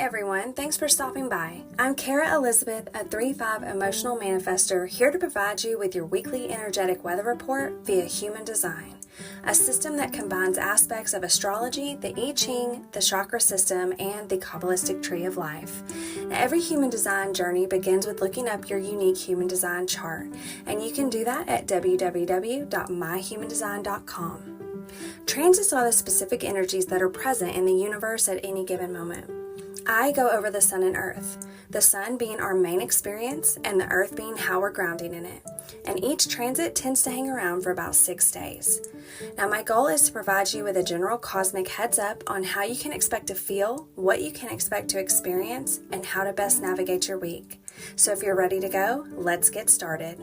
everyone, thanks for stopping by. I'm Kara Elizabeth, a 3-5 emotional manifestor, here to provide you with your weekly energetic weather report via human design, a system that combines aspects of astrology, the I Ching, the chakra system, and the Kabbalistic tree of life. Now, every human design journey begins with looking up your unique human design chart, and you can do that at www.myhumandesign.com. Transits are the specific energies that are present in the universe at any given moment. I go over the sun and earth, the sun being our main experience and the earth being how we're grounding in it. And each transit tends to hang around for about 6 days. Now, my goal is to provide you with a general cosmic heads up on how you can expect to feel, what you can expect to experience, and how to best navigate your week. So if you're ready to go, let's get started.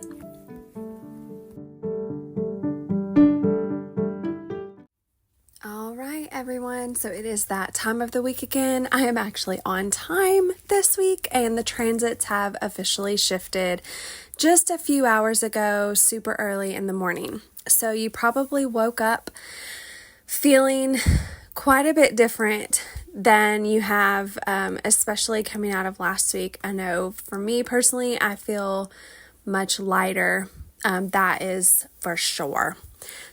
Everyone, so it is that time of the week again. I am actually on time this week, and the transits have officially shifted just a few hours ago, super early in the morning. So you probably woke up feeling quite a bit different than you have, especially coming out of last week. I know for me personally, I feel much lighter. That is for sure.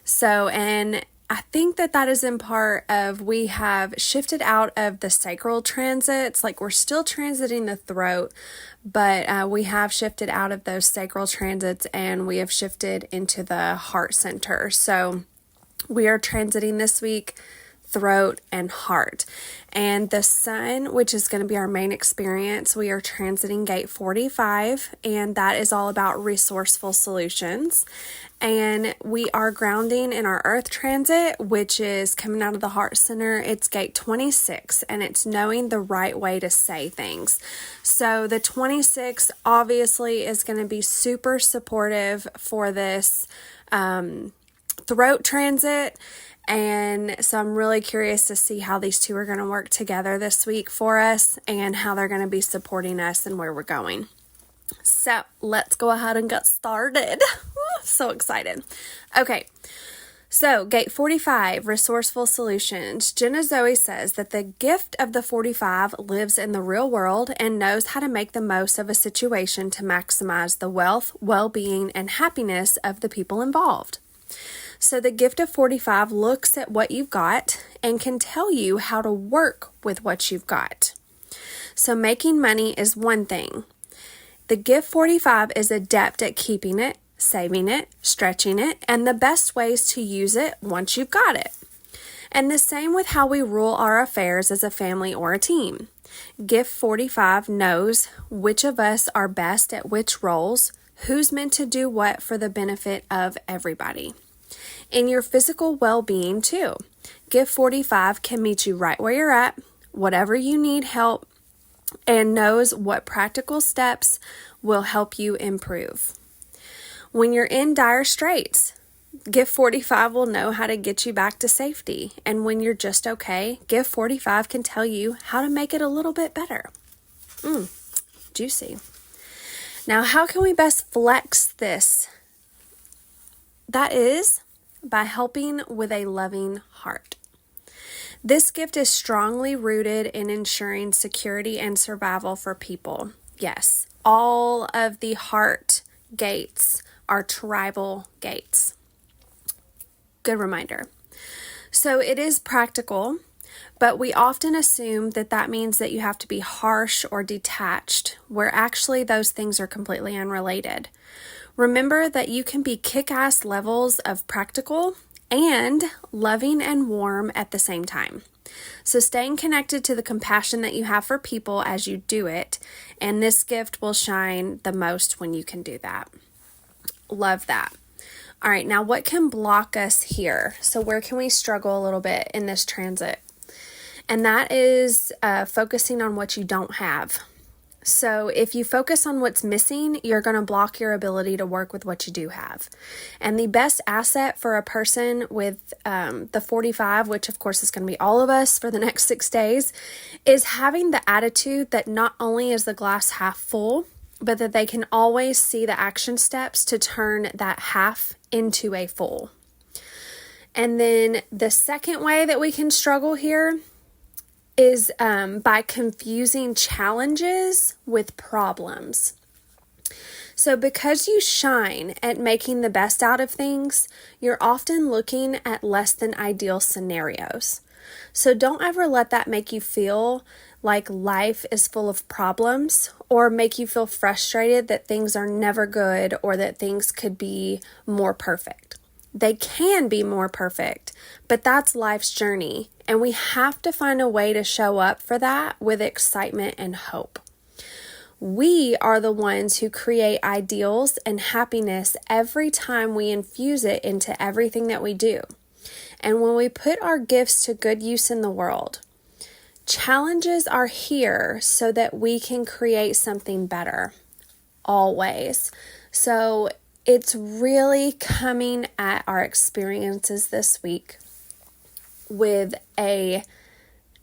So, and I think that is in part of we have shifted out of the sacral transits, like we're still transiting the throat, but we have shifted out of those sacral transits and we have shifted into the heart center. So we are transiting this week throat and heart. And the sun, which is going to be our main experience, we are transiting gate 45, and that is all about resourceful solutions. And we are grounding in our earth transit, which is coming out of the heart center. It's gate 26, and it's knowing the right way to say things. So the 26 obviously is going to be super supportive for this throat transit. And so I'm really curious to see how these two are going to work together this week for us and how they're going to be supporting us and where we're going. So let's go ahead and get started. So excited. Okay. So gate 45, resourceful solutions. Jenna Zoe says that the gift of the 45 lives in the real world and knows how to make the most of a situation to maximize the wealth, well-being, and happiness of the people involved. So the gift of 45 looks at what you've got and can tell you how to work with what you've got. So making money is one thing. The gift 45 is adept at keeping it, saving it, stretching it, and the best ways to use it once you've got it. And the same with how we rule our affairs as a family or a team. Gift 45 knows which of us are best at which roles, who's meant to do what for the benefit of everybody. In your physical well-being too, Gift 45 can meet you right where you're at, whatever you need help, and knows what practical steps will help you improve. When you're in dire straits, Gift 45 will know how to get you back to safety. And when you're just okay, Gift 45 can tell you how to make it a little bit better. Juicy. Now, how can we best flex this? That is by helping with a loving heart. This gift is strongly rooted in ensuring security and survival for people. Yes, all of the heart gates are tribal gates. Good reminder. So it is practical, but we often assume that means that you have to be harsh or detached, where actually those things are completely unrelated. Remember that you can be kick-ass levels of practical and loving and warm at the same time. So staying connected to the compassion that you have for people as you do it, and this gift will shine the most when you can do that. Love that. All right, now what can block us here? So where can we struggle a little bit in this transit? And that is focusing on what you don't have. So if you focus on what's missing, you're going to block your ability to work with what you do have. And the best asset for a person with the 45, which of course is going to be all of us for the next 6 days, is having the attitude that not only is the glass half full, but that they can always see the action steps to turn that half into a full. And then the second way that we can struggle here is by confusing challenges with problems. So because you shine at making the best out of things, you're often looking at less than ideal scenarios. So don't ever let that make you feel like life is full of problems or make you feel frustrated that things are never good or that things could be more perfect. They can be more perfect, but that's life's journey, and we have to find a way to show up for that with excitement and hope. We are the ones who create ideals and happiness every time we infuse it into everything that we do. And when we put our gifts to good use in the world, challenges are here so that we can create something better, always. So it's really coming at our experiences this week with a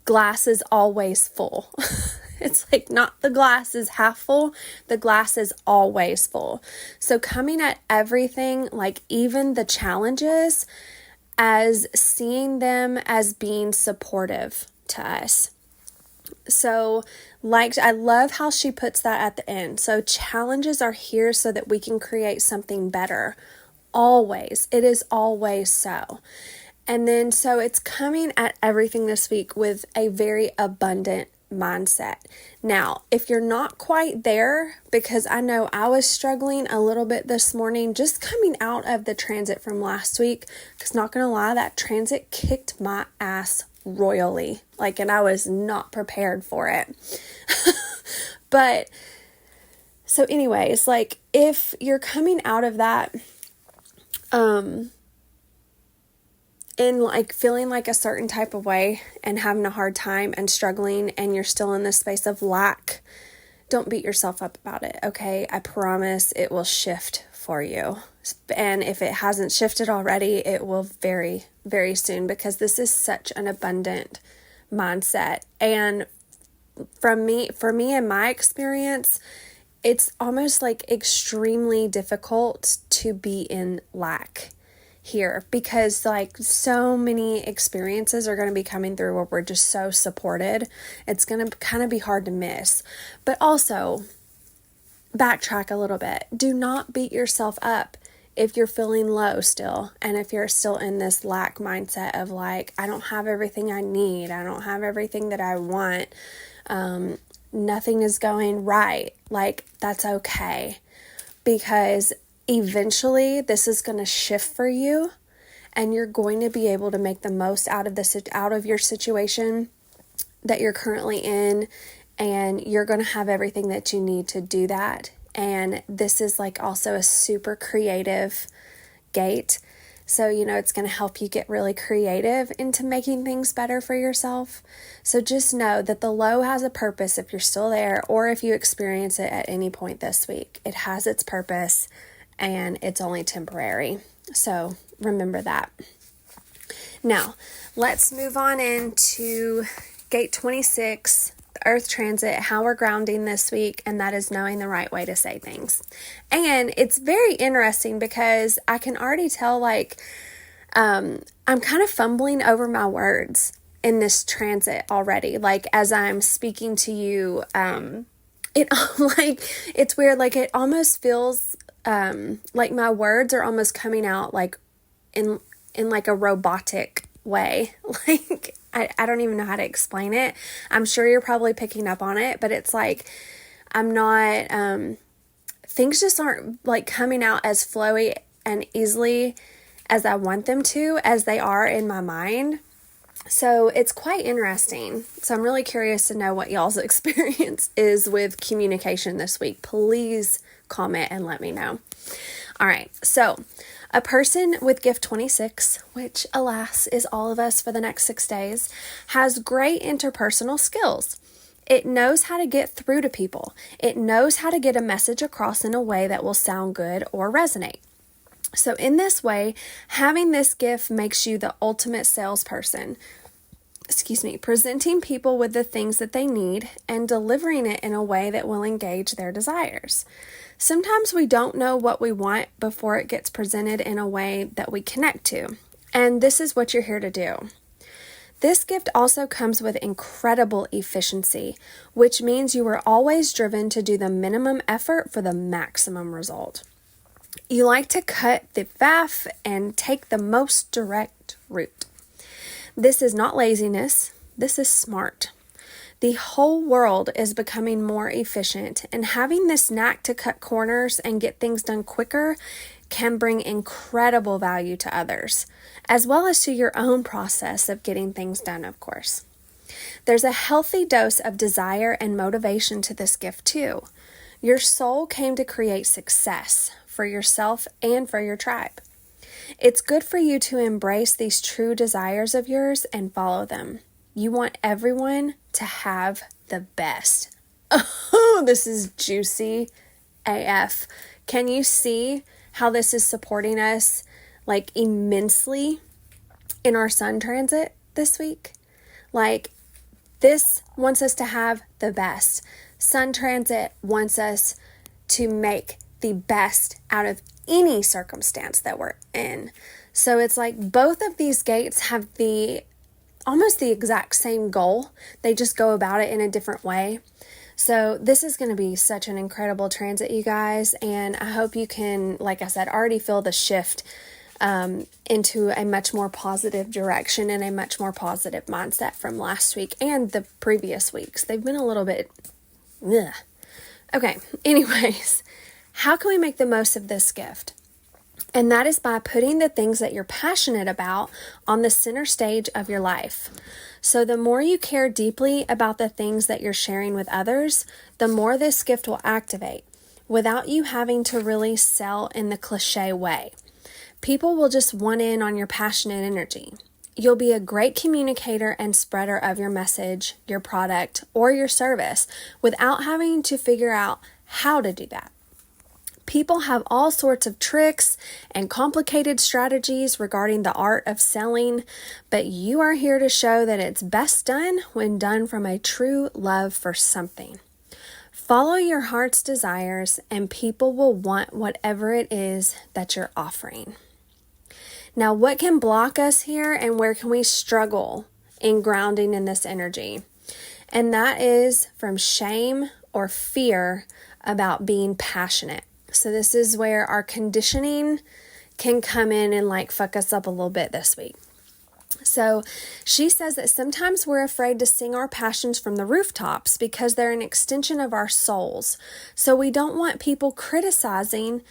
glass is always full. It's like not the glass is half full, the glass is always full. So coming at everything, like even the challenges, as seeing them as being supportive to us. So I love how she puts that at the end. So challenges are here so that we can create something better. Always. It is always so. And then so it's coming at everything this week with a very abundant mindset. Now, if you're not quite there, because I know I was struggling a little bit this morning, just coming out of the transit from last week, because not going to lie, that transit kicked my ass royally. And I was not prepared for it. But, so anyways, if you're coming out of that, in feeling like a certain type of way and having a hard time and struggling and you're still in this space of lack, don't beat yourself up about it, okay? I promise it will shift for you. And if it hasn't shifted already, it will very, very soon, because this is such an abundant mindset. And for me in my experience, it's almost extremely difficult to be in lack here, because so many experiences are going to be coming through where we're just so supported. It's going to kind of be hard to miss. But also, backtrack a little bit. Do not beat yourself up if you're feeling low still, and if you're still in this lack mindset of I don't have everything I need, I don't have everything that I want, nothing is going right. That's okay, because eventually this is going to shift for you, and you're going to be able to make the most out of your situation that you're currently in, and you're going to have everything that you need to do that. And this is also a super creative gate. So, it's going to help you get really creative into making things better for yourself. So just know that the low has a purpose if you're still there, or if you experience it at any point this week. It has its purpose, and it's only temporary. So remember that. Now, let's move on into gate 26, the Earth transit, how we're grounding this week, and that is knowing the right way to say things. And it's very interesting because I can already tell I'm kind of fumbling over my words in this transit already. As I'm speaking to you, it's weird. It almost feels my words are almost coming out in a robotic way. I don't even know how to explain it. I'm sure you're probably picking up on it, but it's I'm not, things just aren't coming out as flowy and easily as I want them to, as they are in my mind. So it's quite interesting. So I'm really curious to know what y'all's experience is with communication this week. Please comment and let me know. All right. So a person with gift 26, which alas is all of us for the next 6 days, has great interpersonal skills. It knows how to get through to people. It knows how to get a message across in a way that will sound good or resonate. So in this way, having this gift makes you the ultimate salesperson. Presenting people with the things that they need and delivering it in a way that will engage their desires. Sometimes we don't know what we want before it gets presented in a way that we connect to. And this is what you're here to do. This gift also comes with incredible efficiency, which means you are always driven to do the minimum effort for the maximum result. You like to cut the faff and take the most direct route. This is not laziness, this is smart. The whole world is becoming more efficient, and having this knack to cut corners and get things done quicker can bring incredible value to others, as well as to your own process of getting things done, of course. There's a healthy dose of desire and motivation to this gift too. Your soul came to create success for yourself and for your tribe. It's good for you to embrace these true desires of yours and follow them. You want everyone to have the best. Oh, this is juicy AF. Can you see how this is supporting us like immensely in our sun transit this week? Like, this wants us to have the best. Sun transit wants us to make the best out of any circumstance that we're in. So it's like both of these gates have almost the exact same goal. They just go about it in a different way. So this is going to be such an incredible transit, you guys. And I hope you can, like I said, already feel the shift into a much more positive direction and a much more positive mindset from last week and the previous weeks. They've been a little bit, ugh. Okay, anyways, how can we make the most of this gift? And that is by putting the things that you're passionate about on the center stage of your life. So the more you care deeply about the things that you're sharing with others, the more this gift will activate without you having to really sell in the cliche way. People will just want in on your passionate energy. You'll be a great communicator and spreader of your message, your product, or your service without having to figure out how to do that. People have all sorts of tricks and complicated strategies regarding the art of selling, but you are here to show that it's best done when done from a true love for something. Follow your heart's desires, and people will want whatever it is that you're offering. Now, what can block us here, and where can we struggle in grounding in this energy? And that is from shame or fear about being passionate. So this is where our conditioning can come in and like fuck us up a little bit this week. So she says that sometimes we're afraid to sing our passions from the rooftops because they're an extension of our souls. So we don't want people criticizing,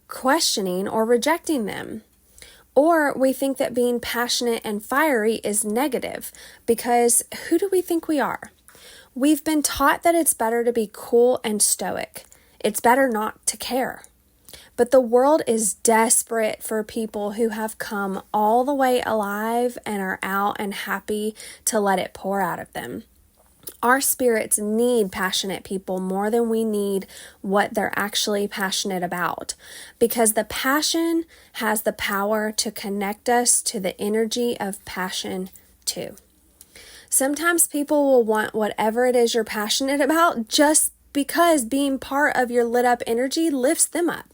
questioning, or rejecting them. Or we think that being passionate and fiery is negative because who do we think we are? We've been taught that it's better to be cool and stoic. It's better not to care. But the world is desperate for people who have come all the way alive and are out and happy to let it pour out of them. Our spirits need passionate people more than we need what they're actually passionate about, because the passion has the power to connect us to the energy of passion too. Sometimes people will want whatever it is you're passionate about just because being part of your lit up energy lifts them up.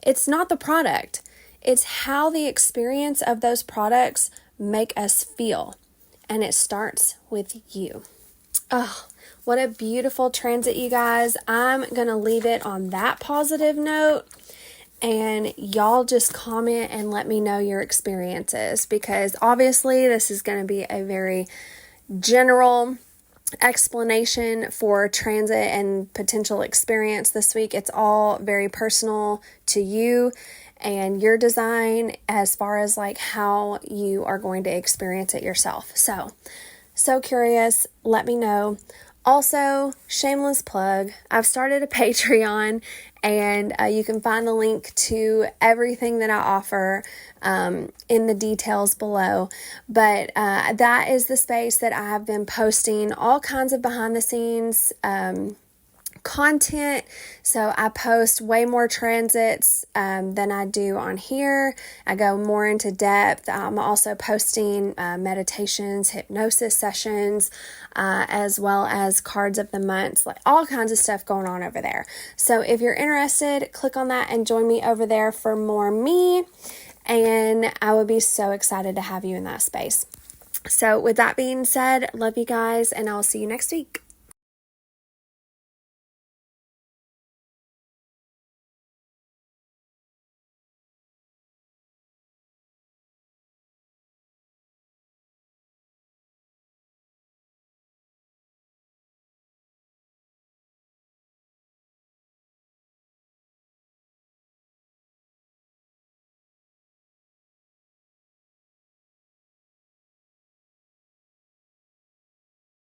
It's not the product. It's how the experience of those products make us feel. And it starts with you. Oh, what a beautiful transit, you guys. I'm going to leave it on that positive note. And y'all just comment and let me know your experiences, because obviously this is going to be a very general explanation for transit and potential experience this week. It's all very personal to you and your design as far as like how you are going to experience it yourself. So curious. Let me know. Also, shameless plug, I've started a Patreon, and you can find the link to everything that I offer in the details below. But that is the space that I have been posting all kinds of behind the scenes content. So I post way more transits than I do on here. I go more into depth. I'm also posting meditations, hypnosis sessions, as well as cards of the months, like all kinds of stuff going on over there. So if you're interested, click on that and join me over there for more me. And I would be so excited to have you in that space. So with that being said, love you guys, and I'll see you next week.